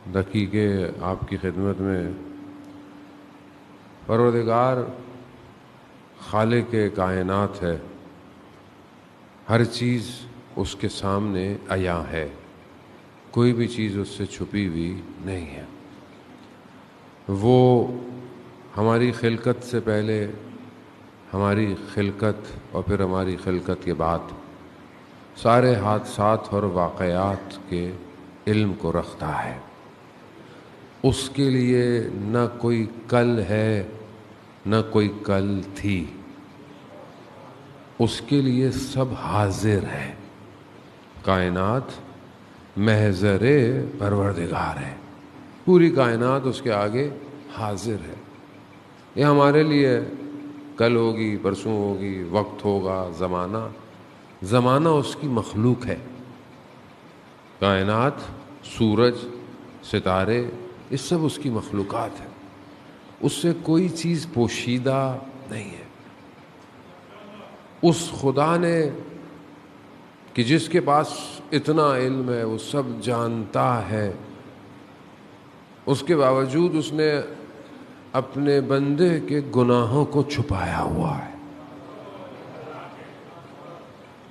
دقیقے آپ کی خدمت میں پروردگار خالق کائنات ہے، ہر چیز اس کے سامنے عیاں ہے، کوئی بھی چیز اس سے چھپی ہوئی نہیں ہے۔ وہ ہماری خلقت سے پہلے، ہماری خلقت اور پھر ہماری خلقت کے بعد سارے حادثات اور واقعات کے علم کو رکھتا ہے۔ اس کے لیے نہ کوئی کل ہے نہ کوئی کل تھی، اس کے لیے سب حاضر ہے۔ کائنات محضر پروردگار ہے، پوری کائنات اس کے آگے حاضر ہے۔ یہ ہمارے لیے کل ہوگی، پرسوں ہوگی، وقت ہوگا، زمانہ اس کی مخلوق ہے۔ کائنات، سورج، ستارے، یہ سب اس کی مخلوقات ہیں، اس سے کوئی چیز پوشیدہ نہیں ہے۔ اس خدا نے کہ جس کے پاس اتنا علم ہے، وہ سب جانتا ہے، اس کے باوجود اس نے اپنے بندے کے گناہوں کو چھپایا ہوا ہے۔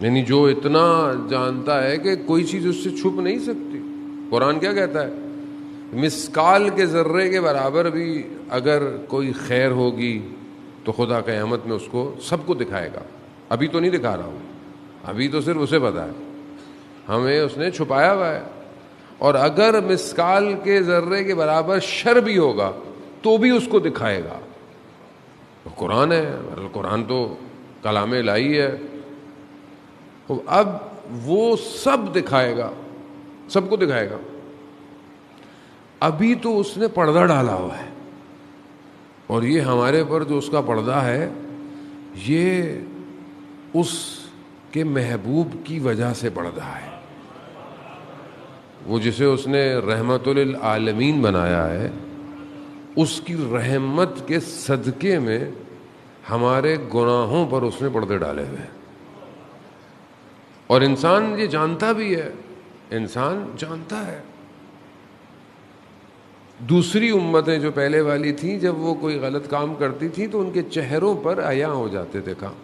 یعنی جو اتنا جانتا ہے کہ کوئی چیز اس سے چھپ نہیں سکتی۔ قرآن کیا کہتا ہے؟ مسکال کے ذرے کے برابر بھی اگر کوئی خیر ہوگی تو خدا قیامت میں اس کو سب کو دکھائے گا۔ ابھی تو نہیں دکھا رہا ہوں، ابھی تو صرف اسے پتا ہے، ہمیں اس نے چھپایا ہوا ہے۔ اور اگر مسکال کے ذرے کے برابر شر بھی ہوگا تو بھی اس کو دکھائے گا۔ قرآن ہے، قرآن تو کلام الہی ہے، اب وہ سب دکھائے گا، سب کو دکھائے گا۔ ابھی تو اس نے پردہ ڈالا ہوا ہے، اور یہ ہمارے پر جو اس کا پردہ ہے، یہ اس کے محبوب کی وجہ سے پردہ ہے۔ وہ جسے اس نے رحمت للعالمین بنایا ہے، اس کی رحمت کے صدقے میں ہمارے گناہوں پر اس نے پردے ڈالے ہوئے ہیں۔ اور انسان یہ جانتا بھی ہے، انسان جانتا ہے۔ دوسری امتیں جو پہلے والی تھیں، جب وہ کوئی غلط کام کرتی تھیں تو ان کے چہروں پر عیاں ہو جاتے تھے کام۔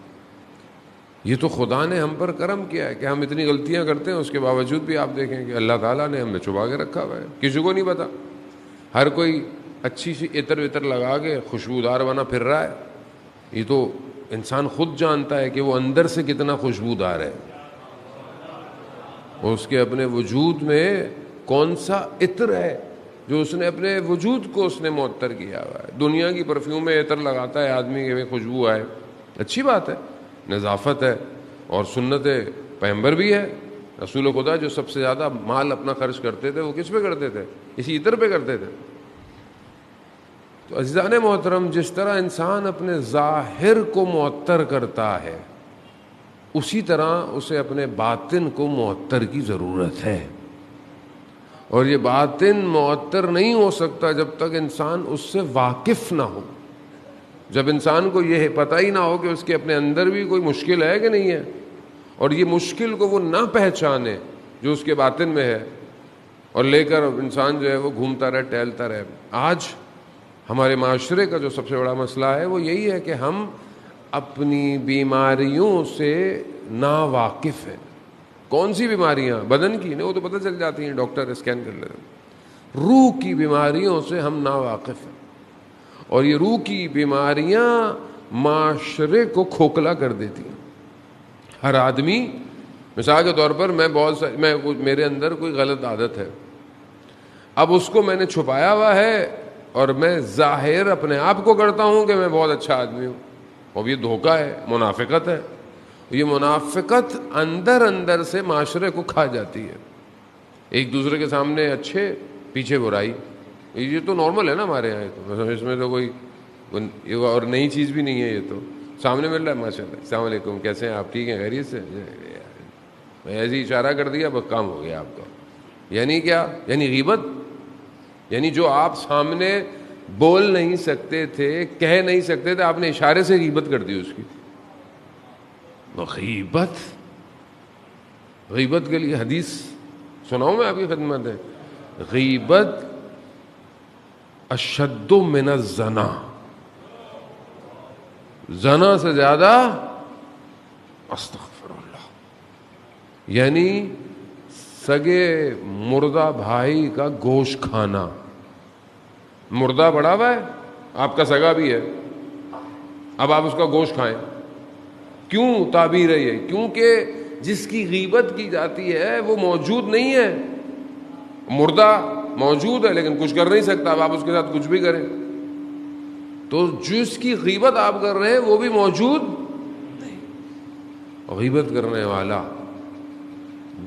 یہ تو خدا نے ہم پر کرم کیا ہے کہ ہم اتنی غلطیاں کرتے ہیں، اس کے باوجود بھی آپ دیکھیں کہ اللہ تعالیٰ نے ہمیں چھپا کے رکھا ہوا ہے، کسی کو نہیں پتا۔ ہر کوئی اچھی سی عطر وطر لگا کے خوشبودار بنا پھر رہا ہے، یہ تو انسان خود جانتا ہے کہ وہ اندر سے کتنا خوشبودار ہے، اس کے اپنے وجود میں کون سا عطر ہے جو اس نے اپنے وجود کو اس نے معطر کیا ہوا ہے۔ دنیا کی پرفیوم میں عطر لگاتا ہے آدمی کہ خوشبو آئے، اچھی بات ہے، نظافت ہے، اور سنت پیغمبر بھی ہے۔ رسول خدا جو سب سے زیادہ مال اپنا خرچ کرتے تھے وہ کس پہ کرتے تھے؟ اسی عطر پہ کرتے تھے۔ تو عزیزان محترم، جس طرح انسان اپنے ظاہر کو معطر کرتا ہے، اسی طرح اسے اپنے باطن کو معطر کی ضرورت ہے۔ اور یہ باطن معطر نہیں ہو سکتا جب تک انسان اس سے واقف نہ ہو، جب انسان کو یہ پتہ ہی نہ ہو کہ اس کے اپنے اندر بھی کوئی مشکل ہے کہ نہیں ہے، اور یہ مشکل کو وہ نہ پہچانے جو اس کے باطن میں ہے، اور لے کر انسان جو ہے وہ گھومتا رہے، ٹہلتا رہے۔ آج ہمارے معاشرے کا جو سب سے بڑا مسئلہ ہے وہ یہی ہے کہ ہم اپنی بیماریوں سے ناواقف ہیں۔ کون سی بیماریاں؟ بدن کی نہیں، وہ تو پتہ چل جاتی ہیں، ڈاکٹر اسکین کر لیتے ہیں۔ روح کی بیماریوں سے ہم ناواقف ہیں، اور یہ روح کی بیماریاں معاشرے کو کھوکھلا کر دیتی ہیں۔ ہر آدمی، مثال کے طور پر میرے اندر کوئی غلط عادت ہے، اب اس کو میں نے چھپایا ہوا ہے، اور میں ظاہر اپنے آپ کو کرتا ہوں کہ میں بہت اچھا آدمی ہوں، اور یہ دھوکہ ہے، منافقت ہے۔ یہ منافقت اندر اندر سے معاشرے کو کھا جاتی ہے۔ ایک دوسرے کے سامنے اچھے، پیچھے برائی، یہ تو نارمل ہے نا ہمارے یہاں، اس میں تو کوئی اور نئی چیز بھی نہیں ہے۔ یہ تو سامنے مل رہا ہے، ماشاء اللہ، السلام علیکم، کیسے ہیں آپ؟ ٹھیک ہیں، خیریت سے؟ میں ایسے ہی اشارہ کر دیا، بس کام ہو گیا آپ کا۔ یعنی کیا؟ یعنی غیبت، یعنی جو آپ سامنے بول نہیں سکتے تھے، کہہ نہیں سکتے تھے، آپ نے اشارے سے غیبت کر دی اس کی۔ غیبت کے لیے حدیث سناؤں میں آپ کی خدمت ہے؟ غیبت اشد من الزنا، زنا سے زیادہ استغفر اللہ، یعنی سگے مردہ بھائی کا گوشت کھانا. مردہ پڑا ہوا ہے، آپ کا سگا بھی ہے، اب آپ اس کا گوشت کھائیں. کیوں تعبیر ہے یہ؟ کیونکہ جس کی غیبت کی جاتی ہے وہ موجود نہیں ہے. مردہ موجود ہے لیکن کچھ کر نہیں سکتا، اب آپ اس کے ساتھ کچھ بھی کریں. تو جس کی غیبت آپ کر رہے ہیں وہ بھی موجود نہیں. غیبت کرنے والا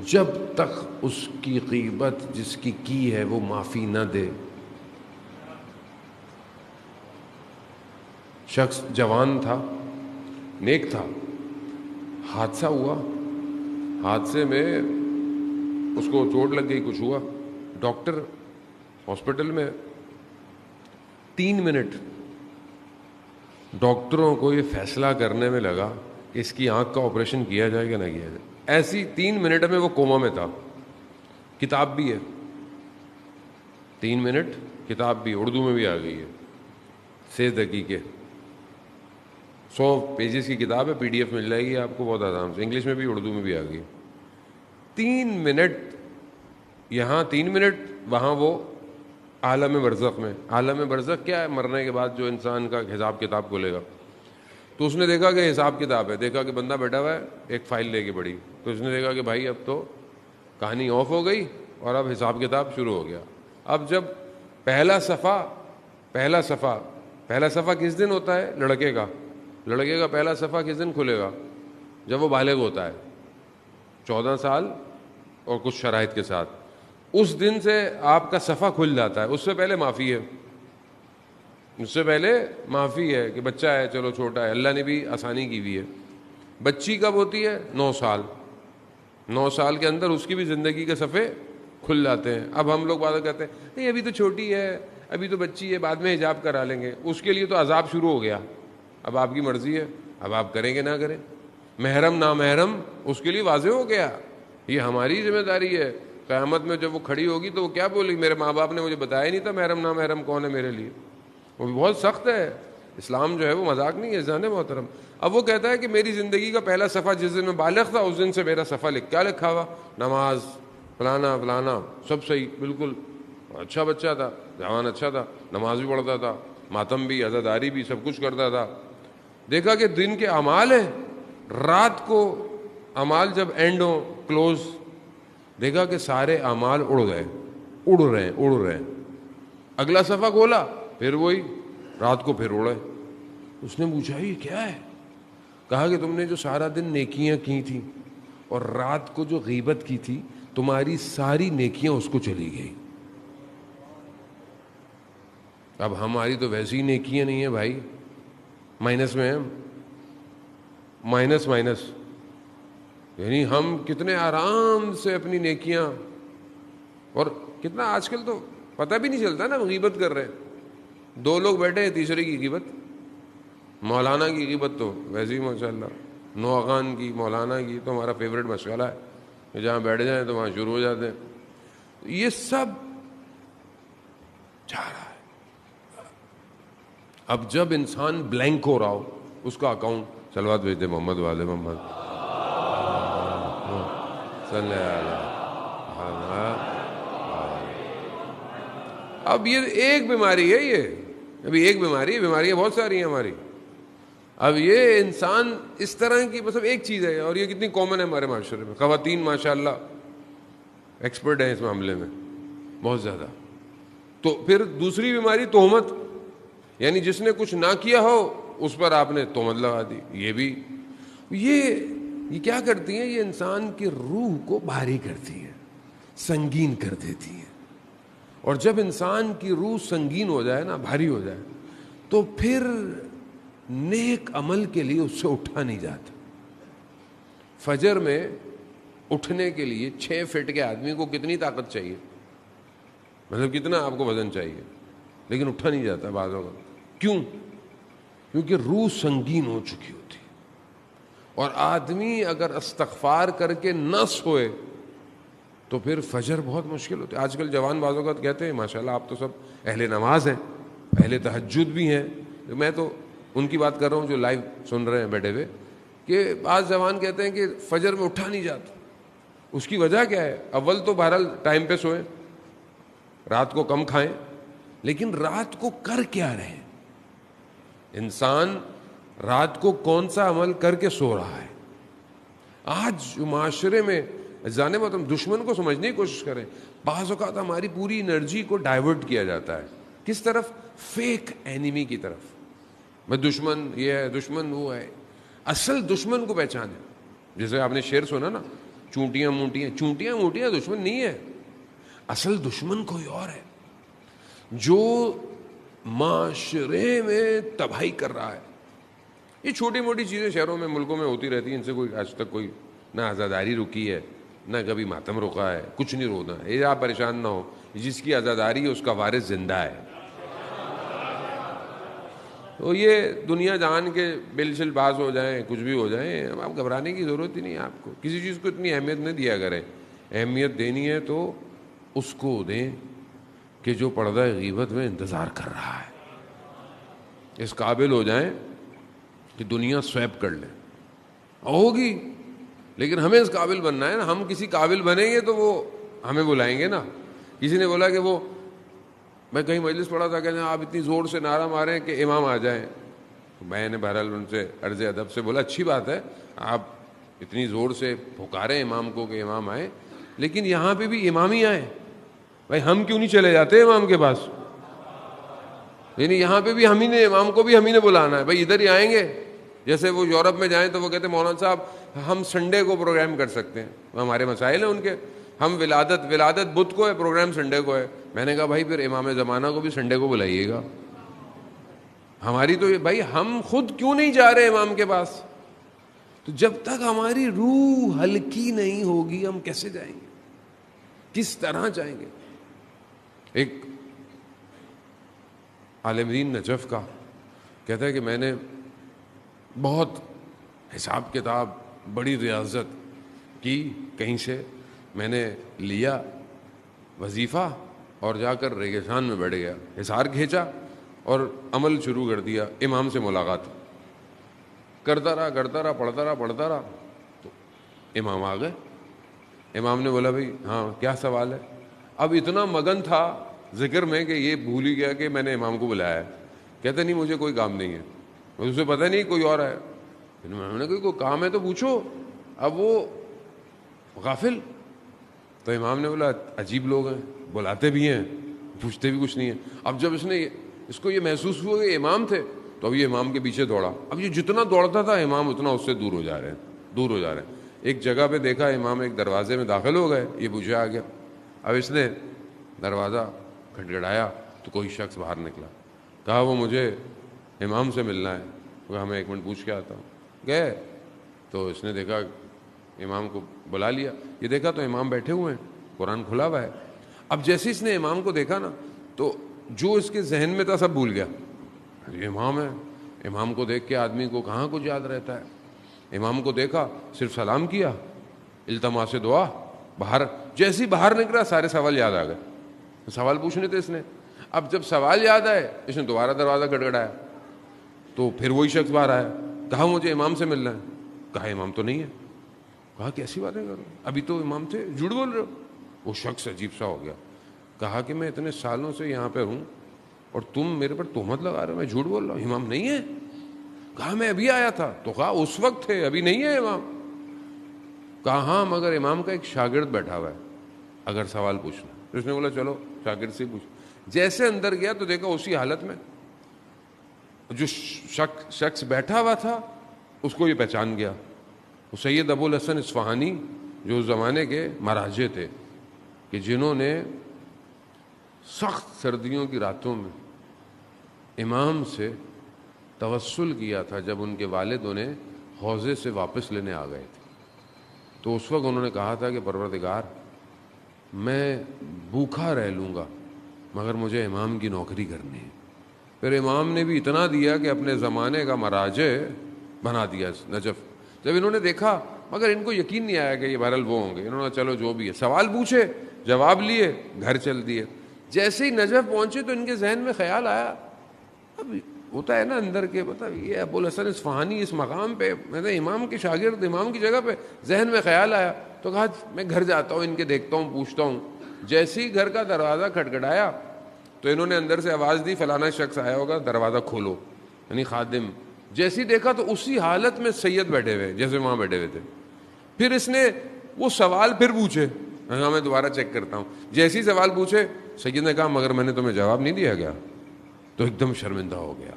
جب تک اس کی غیبت جس کی ہے وہ معافی نہ دے. شخص جوان تھا، نیک تھا، حادثہ ہوا، حادثے میں اس کو چوٹ لگ گئی، کچھ ہوا، ڈاکٹر ہاسپٹل میں 3 منٹ ڈاکٹروں کو یہ فیصلہ کرنے میں لگا کہ اس کی آنکھ کا آپریشن کیا جائے کہ نہ کیا جائے. ایسی 3 منٹ میں وہ کوما میں تھا. کتاب بھی ہے 3 منٹ، کتاب بھی اردو میں بھی آ گئی ہے، 6 دقیقے، 100 پیجز کی کتاب ہے، PDF مل جائے گی آپ کو بہت آرام سے، انگلش میں بھی اردو میں بھی آ گئی. 3 منٹ یہاں، 3 منٹ وہاں، وہ عالم برزخ میں. عالم برزخ کیا ہے؟ مرنے کے بعد جو انسان کا حساب کتاب کھلے گا. تو اس نے دیکھا کہ حساب کتاب ہے، دیکھا کہ بندہ بیٹھا ہوا ہے، ایک فائل لے کے پڑھی. تو اس نے دیکھا کہ بھائی اب تو کہانی آف ہو گئی اور اب حساب کتاب شروع ہو گیا. اب جب پہلا صفحہ کس دن ہوتا ہے؟ لڑکے کا پہلا صفحہ کس دن کھلے گا؟ جب وہ بالغ ہوتا ہے، 14 سال اور کچھ شرائط کے ساتھ. اس دن سے آپ کا صفحہ کھل جاتا ہے. اس سے پہلے معافی ہے، اس سے پہلے معافی ہے کہ بچہ ہے، چلو چھوٹا ہے، اللہ نے بھی آسانی کی ہوئی ہے. بچی کب ہوتی ہے؟ 9 سال. 9 سال کے اندر اس کی بھی زندگی کے صفحے کھل جاتے ہیں. اب ہم لوگ بات کہتے ہیں نہیں ابھی تو چھوٹی ہے، ابھی تو بچی ہے، بعد میں حجاب کرا لیں گے. اس کے لیے تو عذاب شروع ہو گیا. اب آپ کی مرضی ہے، اب آپ کریں گے نہ کریں. محرم نامحرم اس کے لیے واضح ہو گیا، یہ ہماری ذمہ داری ہے. قیامت میں جب وہ کھڑی ہوگی تو وہ کیا بولے گی؟ میرے ماں باپ نے مجھے بتایا نہیں تھا محرم نامحرم کون ہے میرے لیے. وہ بھی بہت سخت ہے. اسلام جو ہے وہ مذاق نہیں ہے جان محترم. اب وہ کہتا ہے کہ میری زندگی کا پہلا صفحہ جس دن میں بالغ تھا اس دن سے میرا صفحہ کیا لکھا ہوا؟ نماز، فلانا فلانا، سب صحیح، بالکل اچھا بچہ تھا، جوان اچھا تھا، نماز بھی پڑھتا تھا، ماتم بھی، عزاداری بھی، سب کچھ کرتا تھا. دیکھا کہ دن کے اعمال ہیں، رات کو اعمال جب اینڈ ہو، کلوز، دیکھا کہ سارے اعمال اڑ رہے ہیں. اگلا صفحہ کھولا، پھر وہی رات کو پھر اڑے. اس نے پوچھا یہ کیا ہے؟ کہا کہ تم نے جو سارا دن نیکیاں کی تھی اور رات کو جو غیبت کی تھی، تمہاری ساری نیکیاں اس کو چلی گئی. اب ہماری تو ویسی نیکیاں نہیں ہیں بھائی، مائنس میں ہیں، مائنس، یعنی ہم کتنے آرام سے اپنی نیکیاں، اور کتنا آج کل تو پتہ بھی نہیں چلتا نا غیبت کر رہے ہیں. 2 لوگ بیٹھے ہیں، تیسرے کی غیبت. مولانا کی غیبت تو ویسے ہی ماشاءاللہ، نوغان کی، مولانا کی تو ہمارا فیوریٹ مشغلہ ہے کہ جہاں بیٹھ جائیں تو وہاں شروع ہو جاتے ہیں. یہ سب جا رہا ہے. اب جب انسان بلینک ہو رہا ہو، اس کا اکاؤنٹ صلوات بھیج دے محمد والے محمد صلی اللہ. اب یہ ایک بیماری ہے، یہ ابھی ایک بیماری ہے، بیماریاں بہت ساری ہیں ہماری. اب یہ انسان اس طرح کی مطلب ایک چیز ہے، اور یہ کتنی کامن ہے ہمارے معاشرے میں. خواتین ماشاءاللہ ایکسپرٹ ہیں اس معاملے میں بہت زیادہ. تو پھر دوسری بیماری تہمت، یعنی جس نے کچھ نہ کیا ہو اس پر آپ نے تہمت لگا دی. یہ بھی یہ کیا کرتی ہیں؟ یہ انسان کی روح کو بھاری کرتی ہے، سنگین کر دیتی ہے. اور جب انسان کی روح سنگین ہو جائے نا، بھاری ہو جائے، تو پھر نیک عمل کے لیے اس سے اٹھا نہیں جاتا. فجر میں اٹھنے کے لیے 6 فٹ کے آدمی کو کتنی طاقت چاہیے؟ مطلب کتنا آپ کو وزن چاہیے؟ لیکن اٹھا نہیں جاتا بعضوں کا. کیوں؟ کیونکہ روح سنگین ہو چکی ہوتی. اور آدمی اگر استغفار کر کے نہ سوئے تو پھر فجر بہت مشکل ہوتی ہے. آج کل جوان بعض اوقات کہتے ہیں ماشاءاللہ آپ تو سب اہل نماز ہیں, اہل تہجد بھی ہیں. میں تو ان کی بات کر رہا ہوں جو لائیو سن رہے ہیں بیٹھے ہوئے, کہ بعض جوان کہتے ہیں کہ فجر میں اٹھا نہیں جاتا. اس کی وجہ کیا ہے؟ اول تو بہرحال ٹائم پہ سوئیں, رات کو کم کھائیں, لیکن رات کو کر کیا رہے ہیں؟ انسان رات کو کون سا عمل کر کے سو رہا ہے؟ آج معاشرے میں جانے محترم دشمن کو سمجھنے کی کوشش کریں. بعض اوقات ہماری پوری انرجی کو ڈائیورٹ کیا جاتا ہے کس طرف؟ فیک اینیمی کی طرف. میں دشمن یہ ہے, دشمن وہ ہے. اصل دشمن کو پہچانے. جیسے آپ نے شعر سنا نا, چونٹیاں مونٹیاں, چونٹیاں مونٹیاں دشمن نہیں ہے. اصل دشمن کوئی اور ہے جو معاشرے میں تباہی کر رہا ہے. یہ چھوٹی موٹی چیزیں شہروں میں ملکوں میں ہوتی رہتی ہیں, ان سے کوئی آج تک کوئی نہ آزاداری رکی ہے نہ کبھی ماتم رکا ہے, کچھ نہیں رونا ہے. یہ آپ پریشان نہ ہو, جس کی آزاداری ہے اس کا وارث زندہ ہے. تو یہ دنیا جان کے بل شل باز ہو جائیں, کچھ بھی ہو جائیں, آپ گھبرانے کی ضرورت ہی نہیں ہے. آپ کو کسی چیز کو اتنی اہمیت نہیں دیا کریں. اہمیت دینی ہے تو اس کو دیں کہ جو پردہ غیبت میں انتظار کر رہا ہے. اس قابل ہو جائیں کہ دنیا سویپ کر لیں. ہوگی, لیکن ہمیں اس قابل بننا ہے نا. ہم کسی قابل بنیں گے تو وہ ہمیں بلائیں گے نا. کسی نے بولا کہ وہ, میں کہیں مجلس پڑھا تھا, کہتے ہیں آپ اتنی زور سے نعرہ ماریں کہ امام آ جائیں. میں نے بہرحال ان سے عرض ادب سے بولا اچھی بات ہے, آپ اتنی زور سے پکاریں امام کو کہ امام آئے, لیکن یہاں پہ بھی امام ہی آئے. بھائی ہم کیوں نہیں چلے جاتے امام کے پاس؟ یعنی یہاں پہ بھی ہم ہی نے, امام کو بھی ہم ہی نے بلانا ہے. بھائی ادھر ہی آئیں گے. جیسے وہ یورپ میں جائیں تو وہ کہتے ہیں مولانا صاحب ہم سنڈے کو پروگرام کر سکتے ہیں, ہمارے مسائل ہیں ان کے. ہم ولادت بدھ کو ہے, پروگرام سنڈے کو ہے. میں نے کہا بھائی پھر امام زمانہ کو بھی سنڈے کو بلائیے گا. ہماری تو یہ, بھائی ہم خود کیوں نہیں جا رہے امام کے پاس؟ تو جب تک ہماری روح ہلکی نہیں ہوگی ہم کیسے جائیں گے, کس طرح جائیں گے؟ ایک عالم دین نجف کا کہتا ہے کہ میں نے بہت حساب کتاب, بڑی ریاضت کی, کہیں سے میں نے لیا وظیفہ اور جا کر ریگستان میں بیٹھ گیا, حصار کھینچا اور عمل شروع کر دیا. امام سے ملاقات کرتا رہا, پڑھتا رہا تو امام آ گئے. امام نے بولا بھائی ہاں کیا سوال ہے؟ اب اتنا مگن تھا ذکر میں کہ یہ بھول ہی گیا کہ میں نے امام کو بلایا ہے. کہتے نہیں مجھے کوئی کام نہیں ہے. اسے پتہ نہیں کوئی اور ہے. میں نے کہا کوئی کام ہے تو پوچھو. اب وہ غافل. تو امام نے بولا عجیب لوگ ہیں, بلاتے بھی ہیں پوچھتے بھی کچھ نہیں ہے. اب جب اس کو یہ محسوس ہوا کہ امام تھے تو اب یہ امام کے پیچھے دوڑا. اب یہ جتنا دوڑتا تھا امام اتنا اس سے دور ہو جا رہے ہیں. ایک جگہ پہ دیکھا امام ایک دروازے میں داخل ہو گئے, یہ پوچھے آ گیا. اب اس نے دروازہ کھٹکھٹایا تو کوئی شخص باہر نکلا. کہا وہ مجھے امام سے ملنا ہے. کہا میں 1 منٹ پوچھ کے آتا ہوں. گئے تو اس نے دیکھا امام کو بلا لیا. یہ دیکھا تو امام بیٹھے ہوئے ہیں, قرآن کھلا ہوا ہے. اب جیسے اس نے امام کو دیکھا نا تو جو اس کے ذہن میں تھا سب بھول گیا. یہ امام ہے. امام کو دیکھ کے آدمی کو کہاں کچھ یاد رہتا ہے. امام کو دیکھا, صرف سلام کیا, التماس دعا, باہر. جیسے ہی باہر نکلا سارے سوال یاد آ گئے. سوال پوچھنے تھے اس نے. اب جب سوال یاد آئے اس نے دوبارہ دروازہ کھٹکھٹایا تو پھر وہی شخص باہر آیا. کہا مجھے امام سے ملنا ہے. کہا امام تو نہیں ہے. کہا کیسی باتیں کر رہے ہو, ابھی تو امام تھے, جھوٹ بول رہے ہو. وہ شخص عجیب سا ہو گیا. کہا کہ میں اتنے سالوں سے یہاں پہ ہوں اور تم میرے پر تہمت لگا رہے ہو, میں جھوٹ بول رہا ہوں, امام نہیں ہے. کہا میں ابھی آیا تھا. تو کہا اس وقت تھے, ابھی نہیں ہے امام. کہا ہاں مگر امام کا ایک شاگرد بیٹھا ہوا ہے, اگر سوال پوچھنا. اس نے بولا چلو شاگرد سے پوچھ. جیسے اندر گیا تو دیکھا اسی حالت میں جو شخص بیٹھا ہوا تھا اس کو یہ پہچان گیا. وہ سید ابو الحسن اصفہانی جو اس زمانے کے مراجع تھے کہ جنہوں نے سخت سردیوں کی راتوں میں امام سے توسل کیا تھا جب ان کے والد انہیں حوضے سے واپس لینے آ گئے تھے. تو اس وقت انہوں نے کہا تھا کہ پروردگار میں بھوکھا رہ لوں گا مگر مجھے امام کی نوکری کرنی ہے. پھر امام نے بھی اتنا دیا کہ اپنے زمانے کا مراجع بنا دیا نجف. جب انہوں نے دیکھا مگر ان کو یقین نہیں آیا کہ یہ بہرحال وہ ہوں گے. انہوں نے چلو جو بھی ہے, سوال پوچھے, جواب لیے, گھر چل دیے. جیسے ہی نجف پہنچے تو ان کے ذہن میں خیال آیا, اب ہوتا ہے نا اندر کے, پتہ یہ ابوالحسن اصفہانی اس مقام پہ, میں نے امام کے شاگرد, امام کی جگہ پہ, ذہن میں خیال آیا تو کہا میں گھر جاتا ہوں, ان کے دیکھتا ہوں, پوچھتا ہوں. جیسے ہی گھر کا دروازہ کھٹکھٹایا تو انہوں نے اندر سے آواز دی فلانا شخص آیا ہوگا, دروازہ کھولو, یعنی خادم. جیسے ہی دیکھا تو اسی حالت میں سید بیٹھے ہوئے جیسے وہاں بیٹھے ہوئے تھے. پھر اس نے وہ سوال پھر پوچھے, ہاں میں دوبارہ چیک کرتا ہوں. جیسے ہی سوال پوچھے, سید نے کہا مگر میں نے تمہیں جواب نہیں دیا گیا, تو ایک دم شرمندہ ہو گیا.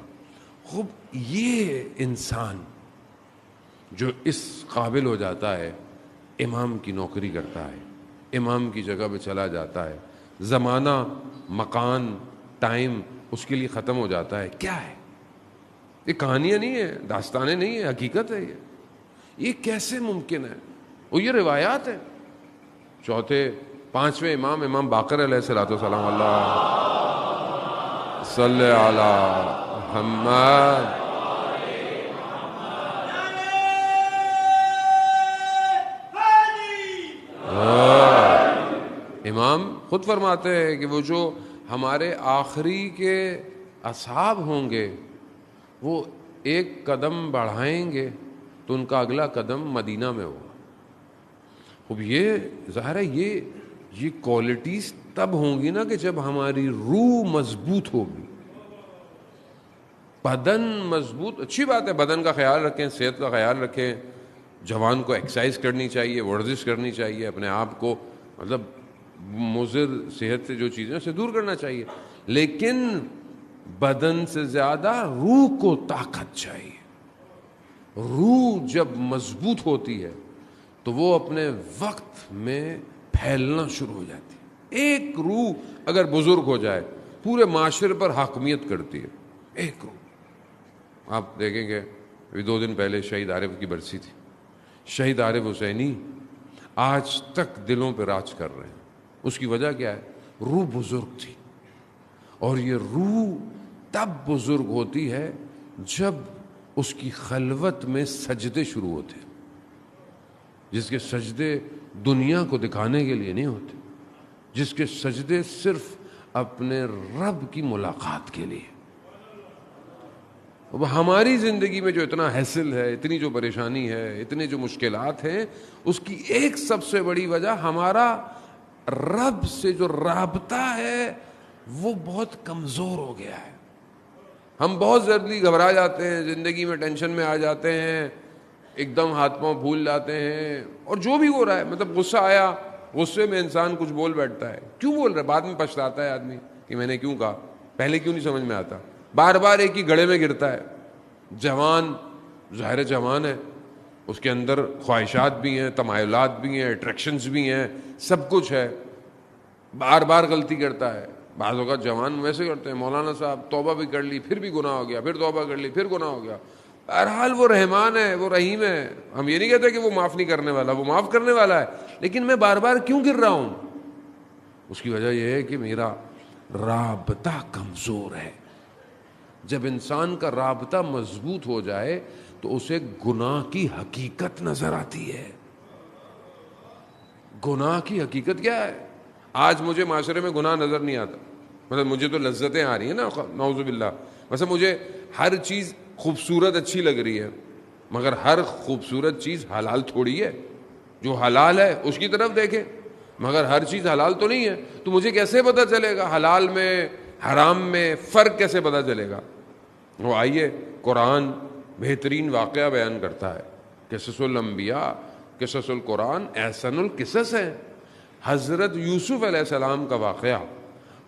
خوب یہ انسان جو اس قابل ہو جاتا ہے, امام کی نوکری کرتا ہے, امام کی جگہ پہ چلا جاتا ہے, زمانہ, مکان, ٹائم اس کے لیے ختم ہو جاتا ہے. کیا ہے یہ؟ کہانیاں نہیں ہیں, داستانیں نہیں ہیں, حقیقت ہے. یہ کیسے ممکن ہے؟ وہ یہ روایات ہیں. چوتھے پانچویں امام, امام باقر علیہ الصلوۃ والسلام, اللہ صلی علی محمد. امام خود فرماتے ہیں کہ وہ جو ہمارے آخری کے اصحاب ہوں گے وہ ایک قدم بڑھائیں گے تو ان کا اگلا قدم مدینہ میں ہوگا. اب یہ ظاہر ہے یہ کوالٹیز تب ہوں گی نا کہ جب ہماری روح مضبوط ہوگی, بدن مضبوط. اچھی بات ہے, بدن کا خیال رکھیں, صحت کا خیال رکھیں, جوان کو ایکسرسائز کرنی چاہیے, ورزش کرنی چاہیے, اپنے آپ کو مطلب مضر صحت سے جو چیزیں اسے دور کرنا چاہیے, لیکن بدن سے زیادہ روح کو طاقت چاہیے. روح جب مضبوط ہوتی ہے تو وہ اپنے وقت میں پھیلنا شروع ہو جاتی ہے. ایک روح اگر بزرگ ہو جائے پورے معاشرے پر حاکمیت کرتی ہے. ایک روح. آپ دیکھیں گے ابھی 2 دن پہلے شہید عارف کی برسی تھی. شہید عارف حسینی آج تک دلوں پہ راج کر رہے ہیں. اس کی وجہ کیا ہے؟ روح بزرگ تھی. اور یہ روح تب بزرگ ہوتی ہے جب اس کی خلوت میں سجدے شروع ہوتے ہیں, جس کے سجدے دنیا کو دکھانے کے لیے نہیں ہوتے, جس کے سجدے صرف اپنے رب کی ملاقات کے لیے. اب ہماری زندگی میں جو اتنا حاصل ہے, اتنی جو پریشانی ہے, اتنے جو مشکلات ہیں, اس کی ایک سب سے بڑی وجہ ہمارا رب سے جو رابطہ ہے وہ بہت کمزور ہو گیا ہے. ہم بہت جلدی گھبرا جاتے ہیں, زندگی میں ٹینشن میں آ جاتے ہیں, ایک دم ہاتھ پاؤں پھول جاتے ہیں, اور جو بھی ہو رہا ہے مطلب غصہ آیا, غصے میں انسان کچھ بول بیٹھتا ہے. کیوں بول رہا ہے؟ بعد میں پچھتاتا ہے آدمی کہ میں نے کیوں کہا, پہلے کیوں نہیں سمجھ میں آتا. بار بار ایک ہی گڑھے میں گرتا ہے. جوان ظاہر جوان ہے, اس کے اندر خواہشات بھی ہیں, تمایلات بھی ہیں, اٹریکشنز بھی ہیں, سب کچھ ہے, بار بار غلطی کرتا ہے. بعض اوقات جوان ویسے کرتے ہیں, مولانا صاحب توبہ بھی کر لی پھر بھی گناہ ہو گیا, پھر توبہ کر لی پھر گناہ ہو گیا. بہرحال وہ رحمان ہے, وہ رحیم ہے. ہم یہ نہیں کہتے کہ وہ معاف نہیں کرنے والا, وہ معاف کرنے والا ہے, لیکن میں بار بار کیوں گر رہا ہوں؟ اس کی وجہ یہ ہے کہ میرا رابطہ کمزور ہے. جب انسان کا رابطہ مضبوط ہو جائے تو اسے گناہ کی حقیقت نظر آتی ہے. گناہ کی حقیقت کیا ہے؟ آج مجھے معاشرے میں گناہ نظر نہیں آتا. مطلب مجھے تو لذتیں آ رہی ہیں نا, نعوذ باللہ. ویسے مجھے ہر چیز خوبصورت اچھی لگ رہی ہے, مگر ہر خوبصورت چیز حلال تھوڑی ہے. جو حلال ہے اس کی طرف دیکھیں, مگر ہر چیز حلال تو نہیں ہے. تو مجھے کیسے پتہ چلے گا حلال میں حرام میں فرق کیسے پتہ چلے گا؟ وہ آئیے, قرآن بہترین واقعہ بیان کرتا ہے. قصص الانبیاء, قصص القرآن احسن القصص ہے. حضرت یوسف علیہ السلام کا واقعہ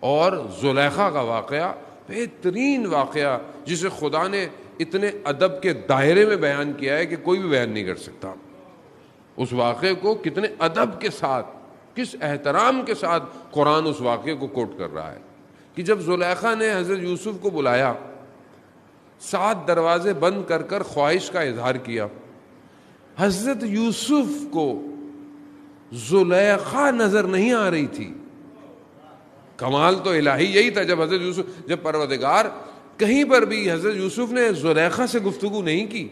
اور زلیخا کا واقعہ بہترین واقعہ, جسے خدا نے اتنے ادب کے دائرے میں بیان کیا ہے کہ کوئی بھی بیان نہیں کر سکتا. اس واقعے کو کتنے ادب کے ساتھ, کس احترام کے ساتھ قرآن اس واقعے کو کوٹ کر رہا ہے کہ جب زلیخا نے حضرت یوسف کو بلایا, 7 دروازے بند کر کر خواہش کا اظہار کیا. حضرت یوسف کو زلیخا نظر نہیں آ رہی تھی. کمال تو الہی یہی تھا جب حضرت یوسف, جب پروردگار کہیں پر بھی حضرت یوسف نے زلیخا سے گفتگو نہیں کی,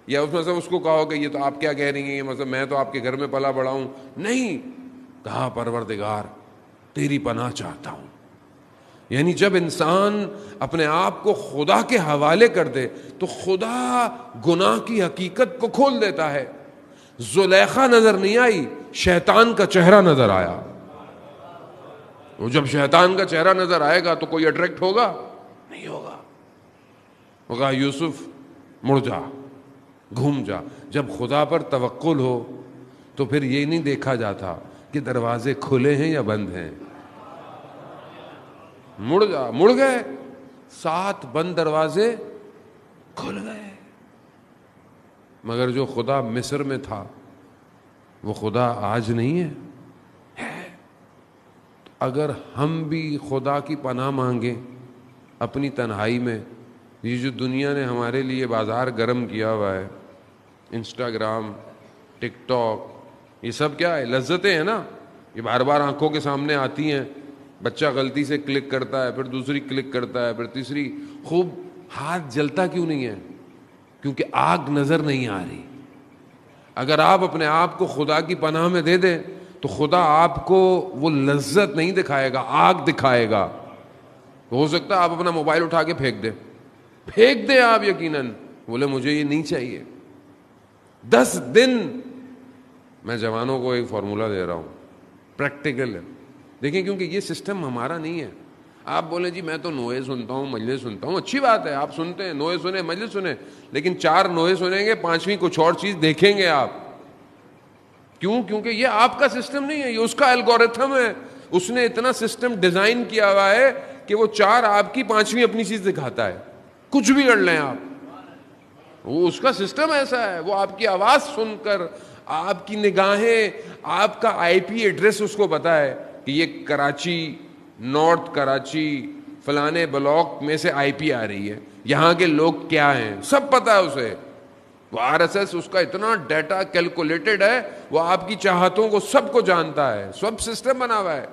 یا اس مطلب اس کو کہو کہ یہ تو آپ کیا کہہ رہی ہیں، مطلب میں تو آپ کے گھر میں پلا بڑا ہوں. نہیں، کہا پروردگار تیری پناہ چاہتا ہوں. یعنی جب انسان اپنے آپ کو خدا کے حوالے کر دے تو خدا گناہ کی حقیقت کو کھول دیتا ہے. زلیخا نظر نہیں آئی، شیطان کا چہرہ نظر آیا. وہ جب شیطان کا چہرہ نظر آئے گا تو کوئی اٹریکٹ ہوگا نہیں ہوگا. وہ کہا یوسف مڑ جا، گھوم جا. جب خدا پر توکل ہو تو پھر یہ نہیں دیکھا جاتا کہ دروازے کھلے ہیں یا بند ہیں. مڑ جا، مڑ گئے، 7 بند دروازے کھل گئے. مگر جو خدا مصر میں تھا وہ خدا آج نہیں ہے. اگر ہم بھی خدا کی پناہ مانگیں اپنی تنہائی میں، یہ جو دنیا نے ہمارے لیے بازار گرم کیا ہوا ہے، انسٹاگرام، ٹک ٹاک، یہ سب کیا ہے؟ لذتیں ہیں نا. یہ بار بار آنکھوں کے سامنے آتی ہیں. بچہ غلطی سے کلک کرتا ہے، پھر دوسری کلک کرتا ہے، پھر تیسری. خوب ہاتھ جلتا کیوں نہیں ہے؟ کیونکہ آگ نظر نہیں آ رہی. اگر آپ اپنے آپ کو خدا کی پناہ میں دے دیں تو خدا آپ کو وہ لذت نہیں دکھائے گا، آگ دکھائے گا. ہو سکتا ہے آپ اپنا موبائل اٹھا کے پھینک دیں آپ یقیناً، بولے مجھے یہ نہیں چاہیے. 10 دن میں جوانوں کو ایک فارمولہ دے رہا ہوں، پریکٹیکل ہے. دیکھیں کیونکہ یہ سسٹم ہمارا نہیں ہے. آپ بولیں جی میں تو نوئے سنتا ہوں، مجلس سنتا ہوں، اچھی بات ہے، آپ سنتے ہیں، نوئے سنیں، مجلس سنیں، لیکن 4 نوئے سنیں گے، 5ویں کچھ اور چیز دیکھیں گے آپ. کیوں؟ کیونکہ یہ آپ کا سسٹم نہیں ہے، یہ اس کا الگورتھم ہے. اس نے اتنا سسٹم ڈیزائن کیا ہوا ہے کہ وہ 4 آپ کی، 5ویں اپنی چیز دکھاتا ہے. کچھ بھی کر لیں آپ، وہ اس کا سسٹم ایسا ہے. وہ آپ کی آواز سن کر، آپ کی نگاہیں، آپ کا آئی پی ایڈریس اس کو پتا ہے کہ یہ کراچی، نارتھ کراچی فلانے بلاک میں سے آئی پی آ رہی ہے، یہاں کے لوگ کیا ہیں سب پتا ہے اسے. وہ آر ایس ایس اس کا اتنا ڈیٹا کیلکولیٹڈ ہے، وہ آپ کی چاہتوں کو سب کو جانتا ہے. سب سسٹم بنا ہوا ہے.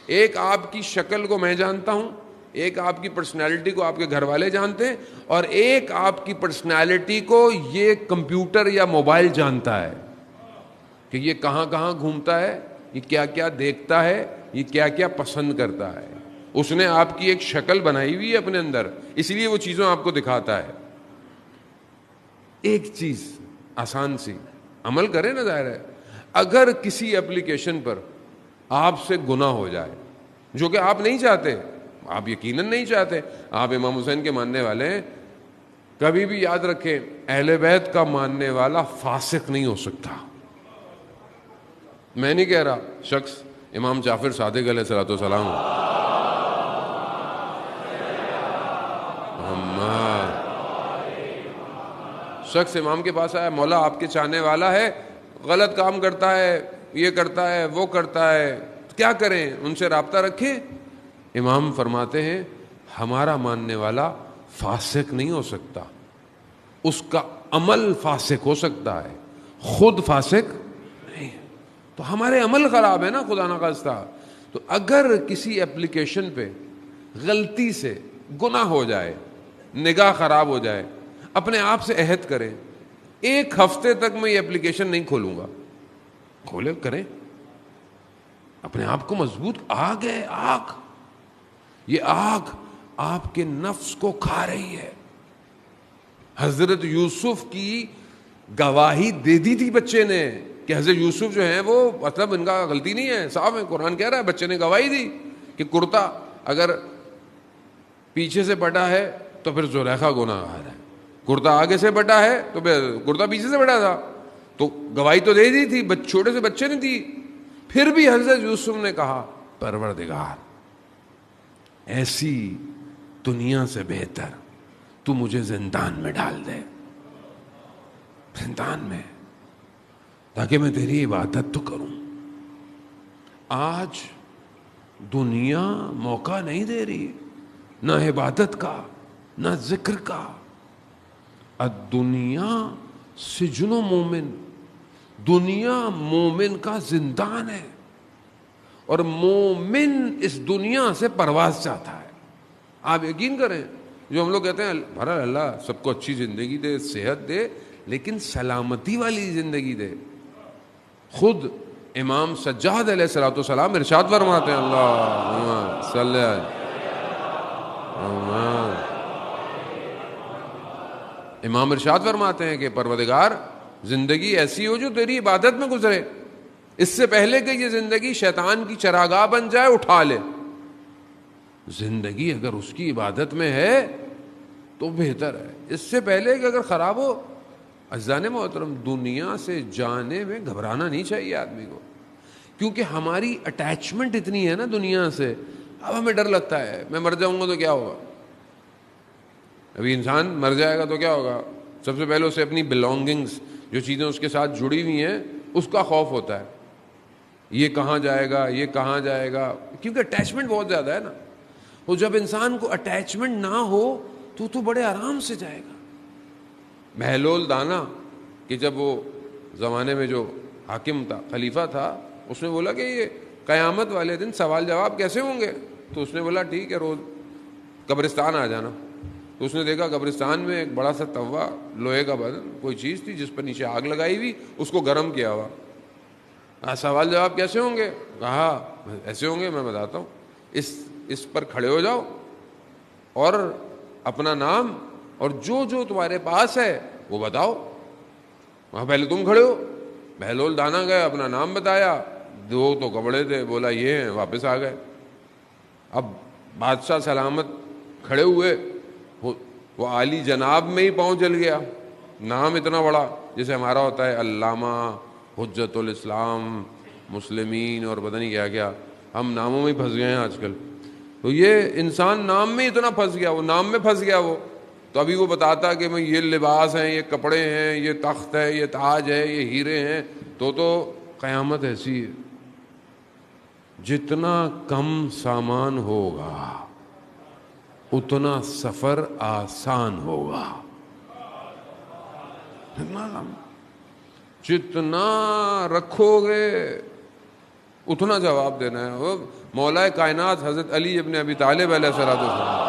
ایک آپ کی شکل کو میں جانتا ہوں، ایک آپ کی پرسنالٹی کو آپ کے گھر والے جانتے ہیں، اور ایک آپ کی پرسنالٹی کو یہ کمپیوٹر یا موبائل جانتا ہے کہ یہ کہاں کہاں گھومتا ہے، یہ کیا کیا دیکھتا ہے، یہ کیا کیا پسند کرتا ہے. اس نے آپ کی ایک شکل بنائی ہوئی ہے اپنے اندر، اس لیے وہ چیزوں آپ کو دکھاتا ہے. ایک چیز آسان سی عمل کریں نا. ظاہر ہے اگر کسی اپلیکیشن پر آپ سے گناہ ہو جائے جو کہ آپ نہیں چاہتے، آپ یقیناً نہیں چاہتے، آپ امام حسین کے ماننے والے ہیں، کبھی بھی یاد رکھیں اہل بیت کا ماننے والا فاسق نہیں ہو سکتا. میں نہیں کہہ رہا شخص امام جعفر صادق علیہ الصلوۃ والسلام شخص امام کے پاس آیا، مولا آپ کے چاہنے والا ہے، غلط کام کرتا ہے، یہ کرتا ہے، وہ کرتا ہے، کیا کریں؟ ان سے رابطہ رکھیں. امام فرماتے ہیں ہمارا ماننے والا فاسق نہیں ہو سکتا، اس کا عمل فاسق ہو سکتا ہے، خود فاسق نہیں. تو ہمارے عمل خراب ہے نا خدا نخواستہ. تو اگر کسی اپلیکیشن پہ غلطی سے گناہ ہو جائے، نگاہ خراب ہو جائے، اپنے آپ سے عہد کریں 1 ہفتے تک میں یہ اپلیکیشن نہیں کھولوں گا. کھولے کریں، اپنے آپ کو مضبوط. آگ ہے، آگ، یہ آگ آپ کے نفس کو کھا رہی ہے. حضرت یوسف کی گواہی دے دی تھی بچے نے کہ حضرت یوسف جو ہیں وہ مطلب ان کا غلطی نہیں ہے، صاحب ہے، قرآن کہہ رہا ہے. بچے نے گواہی دی کہ کرتا اگر پیچھے سے پٹا ہے تو پھر زلیخا گناہ گار ہے، کرتا آگے سے پٹا ہے تو پھر کرتا پیچھے سے پٹا تھا. تو گواہی تو دے دی تھی، چھوٹے سے بچے نے دی. پھر بھی حضرت یوسف نے کہا پروردگار ایسی دنیا سے بہتر تو مجھے زندان میں ڈال دے، زندان میں، تاکہ میں تیری عبادت تو کروں. آج دنیا موقع نہیں دے رہی، نہ عبادت کا، نہ ذکر کا. الدنیا سجن مومن، دنیا مومن کا زندان ہے، اور مومن اس دنیا سے پرواز چاہتا ہے. آپ یقین کریں جو ہم لوگ کہتے ہیں بھرا اللہ سب کو اچھی زندگی دے، صحت دے، لیکن سلامتی والی زندگی دے. خود امام سجاد علیہ الصلوۃ والسلام ارشاد فرماتے ہیں، اللہم صلی امام ارشاد فرماتے ہیں کہ پروردگار زندگی ایسی ہو جو تیری عبادت میں گزرے، اس سے پہلے کہ یہ زندگی شیطان کی چراگاہ بن جائے اٹھا لے. زندگی اگر اس کی عبادت میں ہے تو بہتر ہے، اس سے پہلے کہ اگر خراب ہو. عزیزان محترم، دنیا سے جانے میں گھبرانا نہیں چاہیے آدمی کو، کیونکہ ہماری اٹیچمنٹ اتنی ہے نا دنیا سے. اب ہمیں ڈر لگتا ہے میں مر جاؤں گا تو کیا ہوگا. ابھی انسان مر جائے گا تو کیا ہوگا، سب سے پہلے اسے اپنی بلونگنگز، جو چیزیں اس کے ساتھ جڑی ہوئی ہیں، اس کا خوف ہوتا ہے. یہ کہاں جائے گا، یہ کہاں جائے گا، کیونکہ اٹیچمنٹ بہت زیادہ ہے نا. اور جب انسان کو اٹیچمنٹ نہ ہو تو بڑے آرام سے جائے گا. بہلول دانا کہ جب وہ زمانے میں جو حاکم تھا، خلیفہ تھا، اس نے بولا کہ یہ قیامت والے دن سوال جواب کیسے ہوں گے. تو اس نے بولا ٹھیک ہے، روز قبرستان آ جانا. تو اس نے دیکھا قبرستان میں ایک بڑا سا توا، لوہے کا برتن، کوئی چیز تھی جس پر نیچے آگ لگائی ہوئی، اس کو گرم کیا ہوا. سوال جواب کیسے ہوں گے؟ کہا ایسے ہوں گے، میں بتاتا ہوں. اس پر کھڑے ہو جاؤ اور اپنا نام اور جو تمہارے پاس ہے وہ بتاؤ. وہاں پہلے تم کھڑے ہو. بہلول دانا گئے، اپنا نام بتایا. 2 تو کپڑے تھے، بولا یہ ہیں، واپس آ گئے. اب بادشاہ سلامت کھڑے ہوئے، وہ عالی جناب میں ہی پاؤں چل گیا. نام اتنا بڑا، جیسے ہمارا ہوتا ہے علامہ، حجت الاسلام، مسلمین اور پتہ نہیں کیا کیا. ہم ناموں میں ہی پھنس گئے ہیں آج کل. تو یہ انسان نام میں اتنا پھنس گیا، وہ نام میں پھنس گیا. وہ تو ابھی وہ بتاتا کہ میں یہ لباس ہیں، یہ کپڑے ہیں، یہ تخت ہے، یہ تاج ہے، یہ ہیرے ہیں. تو قیامت ایسی ہے، جتنا کم سامان ہوگا اتنا سفر آسان ہوگا. جتنا رکھو گے اتنا جواب دینا ہے. وہ مولا کائنات حضرت علی ابن ابی طالب علیہ السلام،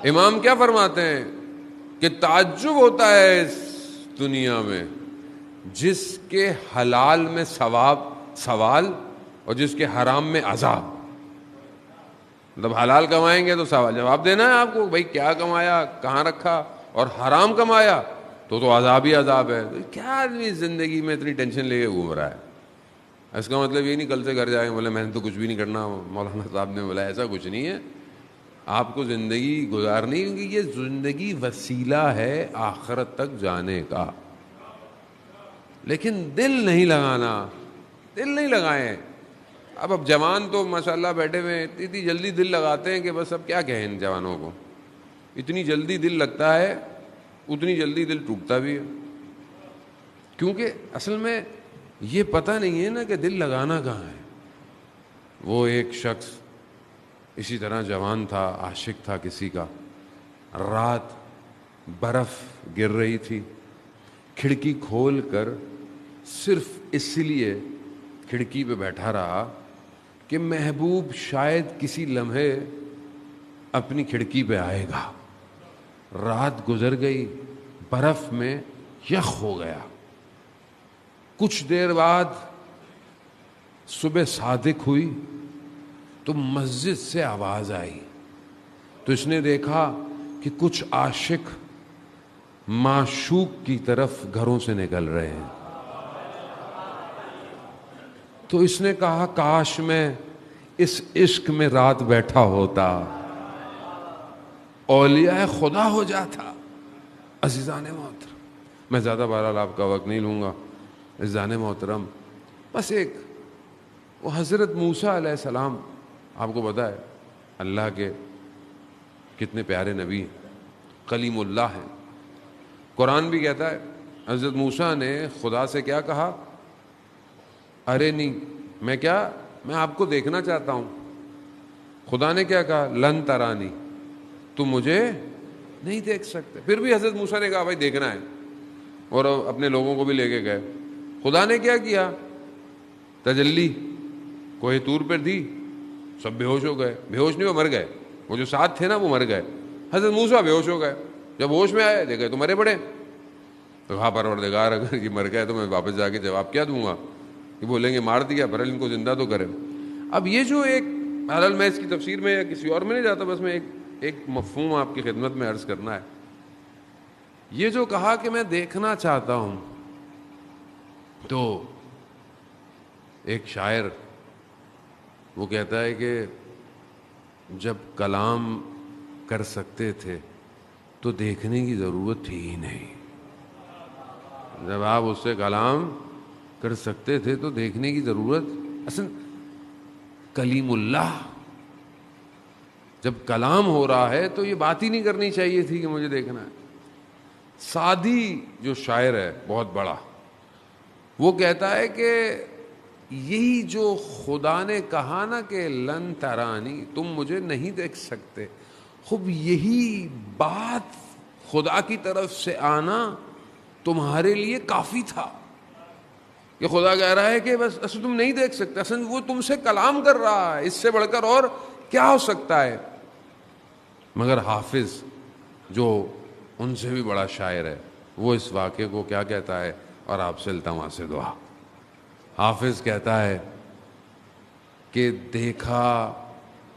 امام کیا فرماتے ہیں کہ تعجب ہوتا ہے اس دنیا میں جس کے حلال میں سوال اور جس کے حرام میں عذاب. مطلب حلال کمائیں گے تو سوال جواب دینا ہے آپ کو، بھائی کیا کمایا، کہاں رکھا. اور حرام کمایا تو عذاب ہی عذاب ہے. تو کیا آدمی زندگی میں اتنی ٹینشن لے کے گھوم رہا ہے. اس کا مطلب یہ نہیں کل سے گھر جائیں بولے میں نے تو کچھ بھی نہیں کرنا. مولانا صاحب نے بولا ایسا کچھ نہیں ہے. آپ کو زندگی گزارنی، کیونکہ یہ زندگی وسیلہ ہے آخرت تک جانے کا. لیکن دل نہیں لگانا، دل نہیں لگائیں. اب جوان تو ماشاءاللہ بیٹھے ہوئے اتنی جلدی دل لگاتے ہیں کہ بس اب کیا کہیں ان جوانوں کو. اتنی جلدی دل لگتا ہے اتنی جلدی دل ٹوٹتا بھی ہے، کیونکہ اصل میں یہ پتہ نہیں ہے نا کہ دل لگانا کہاں ہے. وہ ایک شخص اسی طرح جوان تھا، عاشق تھا کسی کا. رات برف گر رہی تھی، کھڑکی کھول کر صرف اس لیے کھڑکی پہ بیٹھا رہا کہ محبوب شاید کسی لمحے اپنی کھڑکی پہ آئے گا. رات گزر گئی، برف میں یخ ہو گیا. کچھ دیر بعد صبح صادق ہوئی تو مسجد سے آواز آئی. تو اس نے دیکھا کہ کچھ عاشق معشوق کی طرف گھروں سے نکل رہے ہیں. تو اس نے کہا کاش میں اس عشق میں رات بیٹھا ہوتا، اولیاء خدا ہو جاتا. عزیزان محترم، میں زیادہ بہرحال آپ کا وقت نہیں لوں گا. عزیزان محترم، بس ایک وہ حضرت موسیٰ علیہ السلام، آپ کو پتہ ہے اللہ کے کتنے پیارے نبی ہیں، کلیم اللہ ہیں. قرآن بھی کہتا ہے حضرت موسیٰ نے خدا سے کیا کہا، ارے نہیں میں آپ کو دیکھنا چاہتا ہوں. خدا نے کیا کہا، لن ترانی، تم مجھے نہیں دیکھ سکتے. پھر بھی حضرت موسیٰ نے کہا بھائی دیکھنا ہے، اور اپنے لوگوں کو بھی لے کے گئے. خدا نے کیا کیا، تجلی کوہ طور پر دی، سب بے ہوش ہو گئے. بے ہوش نہیں، وہ مر گئے. وہ جو ساتھ تھے نا وہ مر گئے. حضرت موسیٰ بے ہوش ہو گئے. جب ہوش میں آئے دیکھے تو مرے پڑے. تو کہا پروردگار اگر یہ مر گئے تو میں واپس جا کے جواب کیا دوں گا؟ کہ بولیں گے مار دیا، پر ان کو زندہ تو کرے. اب یہ جو ایک بہرحال میں اس کی تفسیر میں یا کسی اور میں نہیں جاتا، بس میں ایک مفہوم آپ کی خدمت میں عرض کرنا ہے. یہ جو کہا کہ میں دیکھنا چاہتا ہوں، تو ایک شاعر وہ کہتا ہے کہ جب کلام کر سکتے تھے تو دیکھنے کی ضرورت تھی ہی نہیں. جب آپ اس سے کلام کر سکتے تھے تو دیکھنے کی ضرورت، اصل کلیم اللہ جب کلام ہو رہا ہے تو یہ بات ہی نہیں کرنی چاہیے تھی کہ مجھے دیکھنا ہے. سعدی جو شاعر ہے بہت بڑا، وہ کہتا ہے کہ یہی جو خدا نے کہا نا کہ لن ترانی، تم مجھے نہیں دیکھ سکتے، خوب یہی بات خدا کی طرف سے آنا تمہارے لیے کافی تھا. کہ خدا کہہ رہا ہے کہ بس اصل تم نہیں دیکھ سکتے، اصل وہ تم سے کلام کر رہا ہے، اس سے بڑھ کر اور کیا ہو سکتا ہے. مگر حافظ جو ان سے بھی بڑا شاعر ہے، وہ اس واقعے کو کیا کہتا ہے، اور آپ سے التماس دعا. حافظ کہتا ہے کہ دیکھا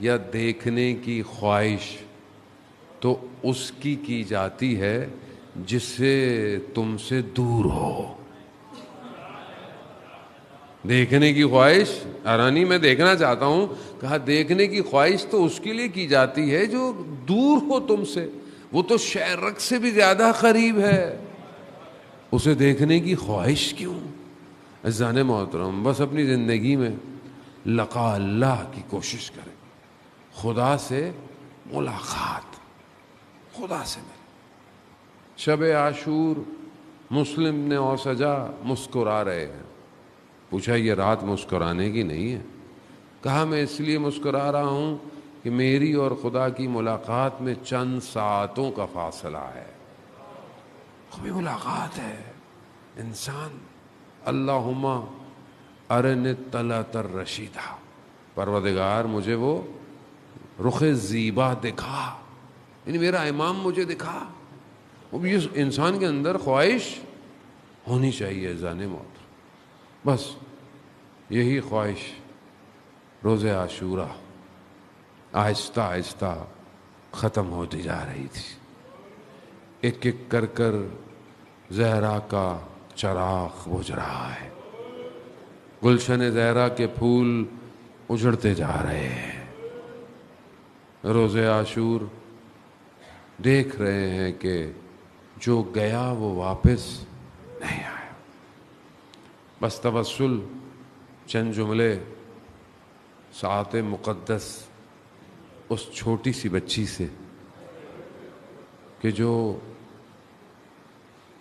یا دیکھنے کی خواہش تو اس کی جاتی ہے جس سے تم سے دور ہو. دیکھنے کی خواہش، ارانی میں دیکھنا چاہتا ہوں، کہا دیکھنے کی خواہش تو اس کے لیے کی جاتی ہے جو دور ہو تم سے. وہ تو شہرک سے بھی زیادہ قریب ہے، اسے دیکھنے کی خواہش کیوں؟ عزیزان محترم، بس اپنی زندگی میں لقاء اللہ کی کوشش کریں، خدا سے ملاقات، خدا سے ملیں. شب عاشور مسلم نے اوسجا مسکرا رہے ہیں. پوچھا یہ رات مسکرانے کی نہیں ہے؟ کہا میں اس لیے مسکرا رہا ہوں کہ میری اور خدا کی ملاقات میں چند ساعتوں کا فاصلہ ہے. کوئی ملاقات ہے. انسان اللہم ارن طلعت الرشیدہ، پروردگار مجھے وہ رخ زیبا دکھا، یعنی میرا امام مجھے دکھا. وہ بھی انسان کے اندر خواہش ہونی چاہیے جانے موت. بس یہی خواہش روز عاشورہ آہستہ آہستہ ختم ہوتی جا رہی تھی. ایک ایک کر کر زہرا کا چراغ بجھ رہا ہے، گلشن زہرا کے پھول اجڑتے جا رہے ہیں. روز عاشور دیکھ رہے ہیں کہ جو گیا وہ واپس نہیں آیا. بس توسل چند جملے ساعت مقدس اس چھوٹی سی بچی سے کہ جو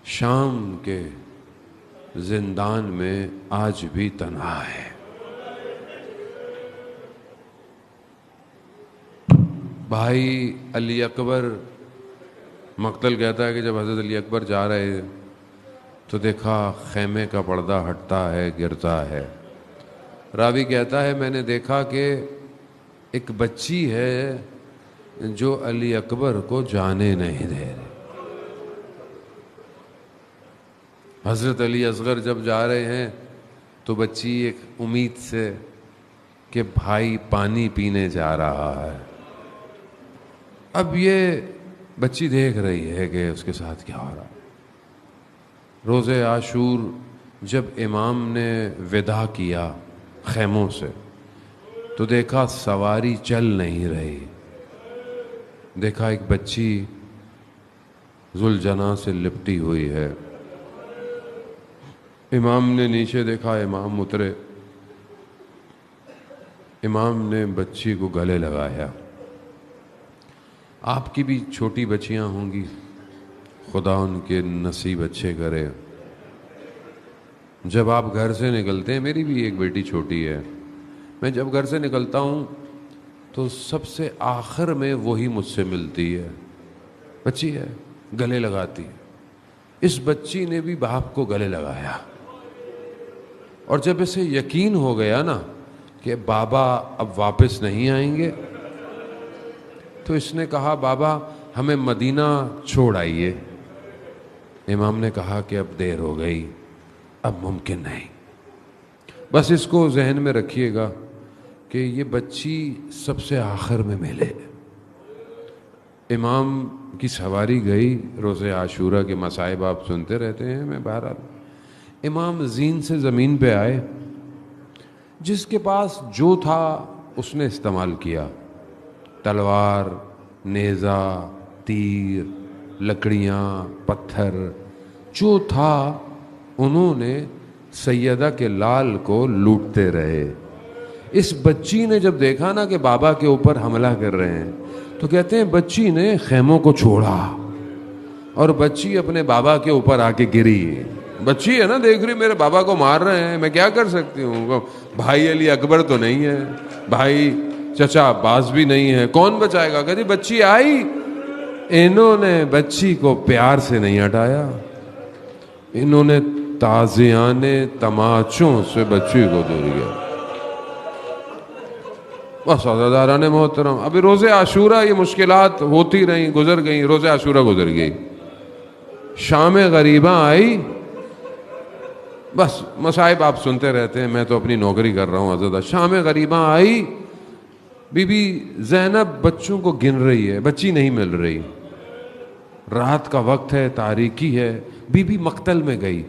شام کے زندان میں آج بھی تنہا ہے. بھائی علی اکبر، مقتل کہتا ہے کہ جب حضرت علی اکبر جا رہے ہیں تو دیکھا خیمے کا پردہ ہٹتا ہے، گرتا ہے. راوی کہتا ہے میں نے دیکھا کہ ایک بچی ہے جو علی اکبر کو جانے نہیں دے رہی. حضرت علی اصغر جب جا رہے ہیں تو بچی ایک امید سے کہ بھائی پانی پینے جا رہا ہے. اب یہ بچی دیکھ رہی ہے کہ اس کے ساتھ کیا ہو رہا. روز عاشور جب امام نے وداع کیا خیموں سے تو دیکھا سواری چل نہیں رہی. دیکھا ایک بچی ذوالجناح سے لپٹی ہوئی ہے. امام نے نیچے دیکھا، امام اترے، امام نے بچی کو گلے لگایا. آپ کی بھی چھوٹی بچیاں ہوں گی، خدا ان کے نصیب اچھے کرے. جب آپ گھر سے نکلتے ہیں، میری بھی ایک بیٹی چھوٹی ہے، میں جب گھر سے نکلتا ہوں تو سب سے آخر میں وہی مجھ سے ملتی ہے. بچی ہے، گلے لگاتی ہے. اس بچی نے بھی باپ کو گلے لگایا، اور جب اسے یقین ہو گیا نا کہ بابا اب واپس نہیں آئیں گے تو اس نے کہا بابا ہمیں مدینہ چھوڑ آئیے. امام نے کہا کہ اب دیر ہو گئی، اب ممکن نہیں. بس اس کو ذہن میں رکھیے گا کہ یہ بچی سب سے آخر میں ملے. امام کی سواری گئی. روز عاشورہ کے مصائب آپ سنتے رہتے ہیں. میں بہرحال امام زین سے زمین پہ آئے. جس کے پاس جو تھا اس نے استعمال کیا. تلوار، نیزہ، تیر، لکڑیاں، پتھر، جو تھا انہوں نے سیدہ کے لال کو لوٹتے رہے. اس بچی نے جب دیکھا نا کہ بابا کے اوپر حملہ کر رہے ہیں تو کہتے ہیں بچی نے خیموں کو چھوڑا اور بچی اپنے بابا کے اوپر آ کے گری. بچی ہے نا، دیکھ رہی میرے بابا کو مار رہے ہیں، میں کیا کر سکتی ہوں. بھائی علی اکبر تو نہیں ہے، بھائی چچا عباس بھی نہیں ہے، کون بچائے گا. کہتی بچی آئی. انہوں نے بچی کو پیار سے نہیں ہٹایا، انہوں نے تازیانے تماچوں سے بچی کو دور کیا. بس عزاداران محترم، ابھی روز عاشورہ یہ مشکلات ہوتی رہیں، گزر گئیں. روز عاشورہ گزر گئی، شام غریباں آئی. بس مصائب آپ سنتے رہتے ہیں، میں تو اپنی نوکری کر رہا ہوں عزادہ. شام غریباں آئی، بی بی زینب بچوں کو گن رہی ہے، بچی نہیں مل رہی. رات کا وقت ہے، تاریکی ہے. بی بی مقتل میں گئی.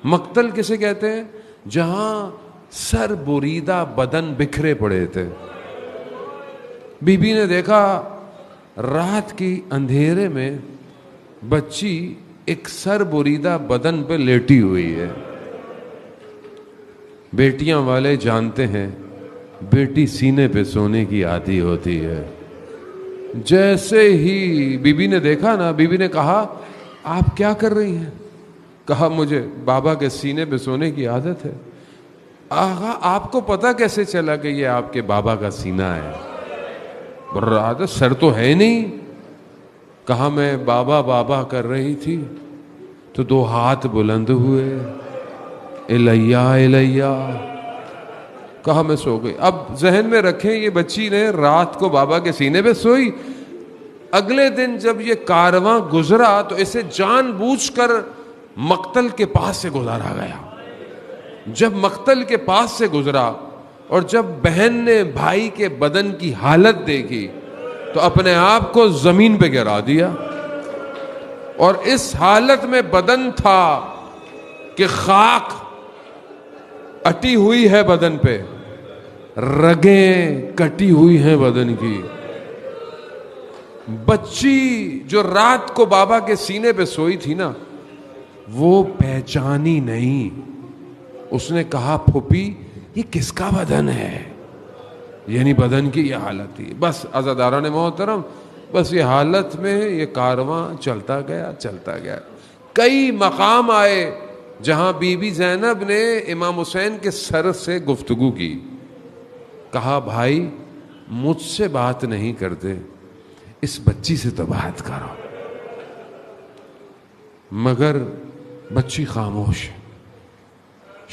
مقتل کسے کہتے ہیں؟ جہاں سر بریدہ بدن بکھرے پڑے تھے. بی بی نے دیکھا رات کی اندھیرے میں بچی ایک سر بریدہ بدن پہ لیٹی ہوئی ہے. بیٹیاں والے جانتے ہیں بیٹی سینے پہ سونے کی عادی ہوتی ہے. جیسے ہی بی بی نے دیکھا نا، بی بی نے کہا آپ کیا کر رہی ہیں؟ کہا مجھے بابا کے سینے پہ سونے کی عادت ہے. آغا آپ کو پتہ کیسے چلا کہ یہ آپ کے بابا کا سینہ ہے؟ عادت سر تو ہے نہیں. کہا میں بابا بابا کر رہی تھی تو دو ہاتھ بلند ہوئے، الیہ الیہ. کہا میں سو گئی. اب ذہن میں رکھیں یہ بچی نے رات کو بابا کے سینے پہ سوئی. اگلے دن جب یہ کارواں گزرا تو اسے جان بوجھ کر مقتل کے پاس سے گزارا گیا. جب مقتل کے پاس سے گزرا اور جب بہن نے بھائی کے بدن کی حالت دیکھی تو اپنے آپ کو زمین پہ گرا دیا. اور اس حالت میں بدن تھا کہ خاک اٹی ہوئی ہے بدن پہ، رگیں کٹی ہوئی ہیں بدن کی. بچی جو رات کو بابا کے سینے پہ سوئی تھی نا، وہ پہچانی نہیں. اس نے کہا پھوپھی یہ کس کا بدن ہے؟ یعنی بدن کی یہ حالت تھی. بس عزاداران محترم، بس یہ حالت میں یہ کارواں چلتا گیا چلتا گیا. کئی مقام آئے جہاں بی بی زینب نے امام حسین کے سر سے گفتگو کی. کہا بھائی مجھ سے بات نہیں کرتے، اس بچی سے تو بات کرو. مگر بچی خاموش.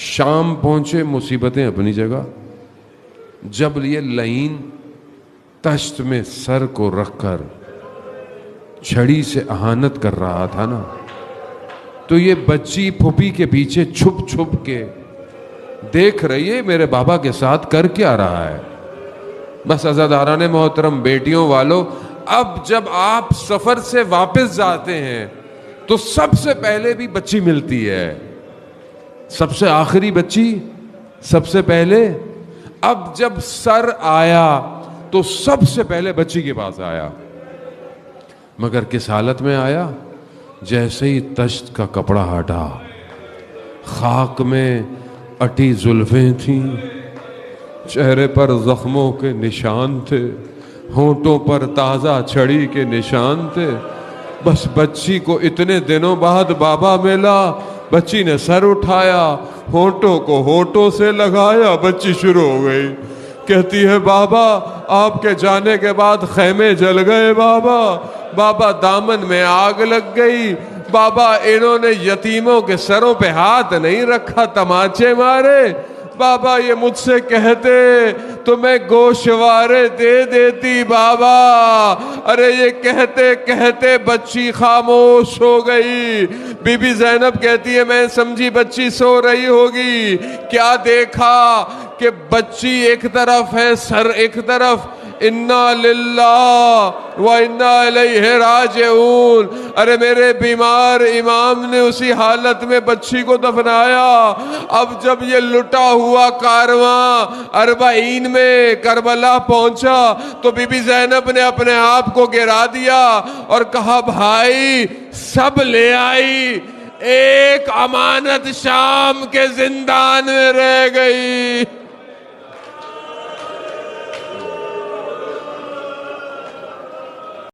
شام پہنچے، مصیبتیں اپنی جگہ. جب یہ لعین تشت میں سر کو رکھ کر چھڑی سے اہانت کر رہا تھا نا، تو یہ بچی پھوپھی کے پیچھے چھپ چھپ کے دیکھ رہی ہے میرے بابا کے ساتھ کر کیا رہا ہے. بس عزاداران محترم، بیٹیوں والو، اب جب آپ سفر سے واپس جاتے ہیں تو سب سے پہلے بھی بچی ملتی ہے. سب سے آخری بچی، سب سے پہلے. اب جب سر آیا تو سب سے پہلے بچی کے پاس آیا. مگر کس حالت میں آیا؟ جیسے ہی تشت کا کپڑا ہٹا، خاک میں اٹی زلفیں تھیں، چہرے پر زخموں کے نشان تھے، ہونٹوں پر تازہ چھڑی کے نشان تھے. بس بچی کو اتنے دنوں بعد بابا ملا. بچی نے سر اٹھایا، ہونٹوں کو ہونٹوں سے لگایا. بچی شروع ہو گئی، کہتی ہے بابا آپ کے جانے کے بعد خیمے جل گئے. بابا دامن میں آگ لگ گئی. بابا انہوں نے یتیموں کے سروں پہ ہاتھ نہیں رکھا، تماچے مارے. بابا یہ مجھ سے کہتے تو میں گوشوارے دے دیتی بابا. ارے یہ کہتے کہتے بچی خاموش ہو گئی. بی بی زینب کہتی ہے میں سمجھی بچی سو رہی ہوگی. کیا دیکھا کہ بچی ایک طرف ہے، سر ایک طرف. انا للہ و انا الیہ راجعون. ارے میرے بیمار امام نے اسی حالت میں بچی کو دفنایا. اب جب یہ لٹا ہوا کارواں 40 میں کربلا پہنچا تو بی بی زینب نے اپنے آپ کو گرا دیا اور کہا بھائی سب لے آئی، ایک امانت شام کے زندان میں رہ گئی.